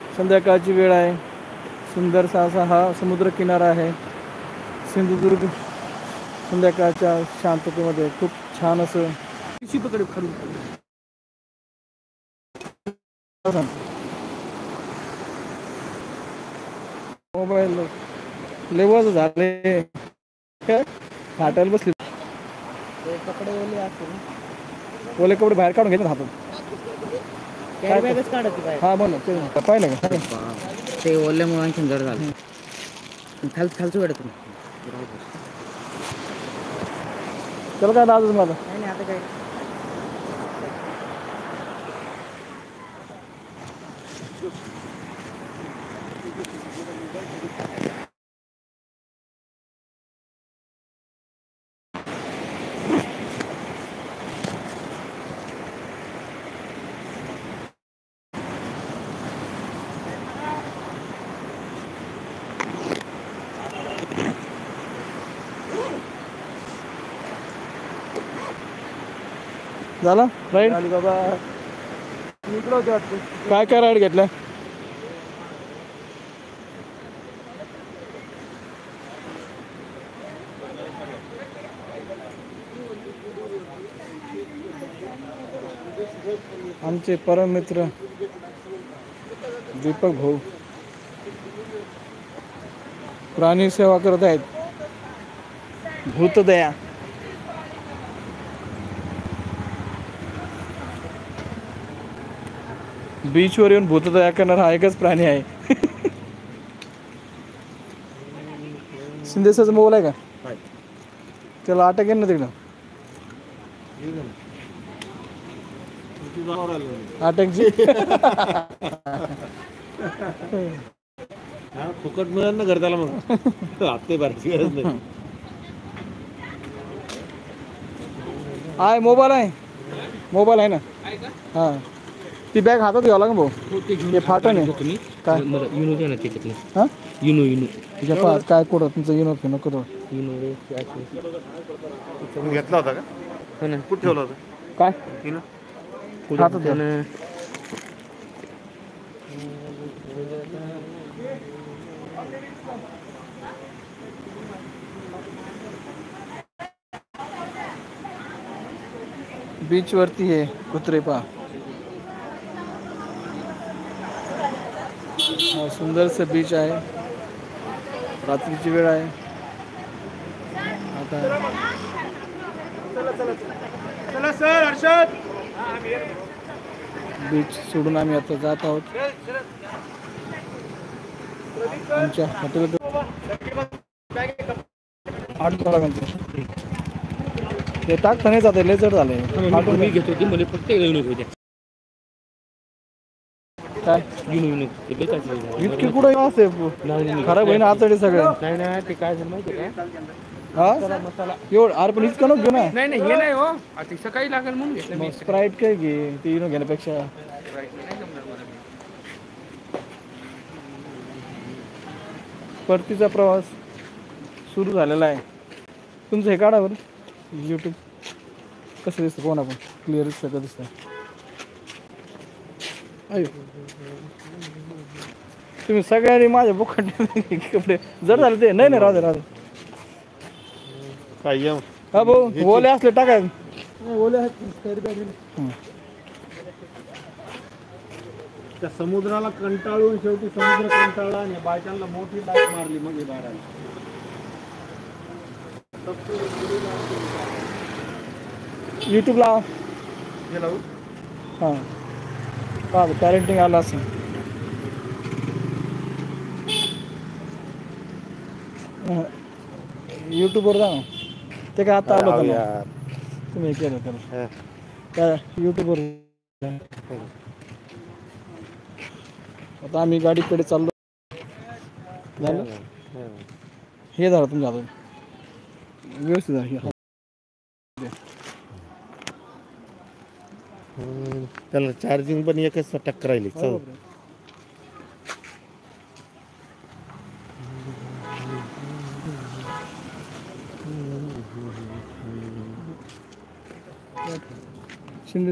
संध्याकाळची वेळ आहे. सुंदरसा असा हा समुद्र किनारा आहे. सिंधुदुर्ग संध्याकाळच्या शांततेमध्ये खूप छान असं पकडे खाली मोबाईल लेवल झाले फाटायला बसले. कपडे ओले असतील, ओले कपडे बाहेर काढून घेतात हातात. कॅरी बॅगच काढत हा बोल ते पाहिलं का ते ओल्यामुळे आणखी जड झालं. खालचं वाटत चल काय दादू मला नाही आता काय झालं राईड आली बाबा. इकडं होते वाटतं. काय काय राईड घेतलं? आमचे परम मित्र दीपक भाऊ प्राणी सेवा करत आहेत. भूतदया बीचवर येऊन भूतदया करणारा हा एकच प्राणी आहे. शिंदेचा मोबाईल आहे का? त्याला अटक येईल ना तिकडं. अटकची फुकट मिळेल ना घरच्याला मग हप्ते भरायची गरज नाही. आहे मोबाईल आहे, मोबाईल आहे ना. हां ती बॅग हातात घ्यावं लागेल भाऊ. ते फाटन आहे काय युनो दे ना त्याच्यातली. हां युनो युनो तुझ्या काय कोड तुमचं युनो फे नको तो युनो घेतला होता का? हो ना. कुठं ठेवला होता काय युनो? हातात घ्या. बीच वरती आहे कुत्रे पा. हा सुंदरसं बीच आहे. रात्रीची वेळ आहे. आता चला सर हर्षद. बीच सोडून आम्ही आता जात आहोत आमच्या हॉटेल. 8 ते टाकता नाही जाते, लय जड झाले. मी घेतो ती मला फक्त युनो घेऊ द्या. काय युनो इतकी कुठे असे खराब होईना आतडे सगळे. नाही ना ते काय झालं माहिती काय? हा एवढं अरे पण इतकं नको घेऊ ना. नाही नाही हे नाही हो, आता सकाळी लागेल म्हणून घेतलं मी. स्प्राईट काय घे ते युनो घेण्यापेक्षा. परतीचा प्रवास सुरू झालेला आहे. तुमचं हे काढा बरं यूट्यूब कसं दिसतं कोण आपण क्लिअर सगळं दिसतं. अयो तुम्ही सगळ्यांनी माझ्या बुखाट कपडे जड झाले ते. नाही नाही राहू दे राहू दे. काय हा भाऊ ओले असले टाकाय ओले त्या समुद्राला कंटाळून शेवटी समुद्र कंटाळला आणि बायकांना मोठी लाट मारली मग हे बाहेर आले. यूट्यूबला हे लावू हां का पॅरेंटिंग आलं असं. यूट्यूबवर जा ना ते काय आता आलं होतं तुम्ही केलं तर काय यूट्यूबवर. आता आम्ही गाडीकडे चाललो. झालं हे झालं तुमच्या हातात व्यवस्थित झालं. त्याला चार्जिंग पण एकच टक्कर राहिली. शिंदे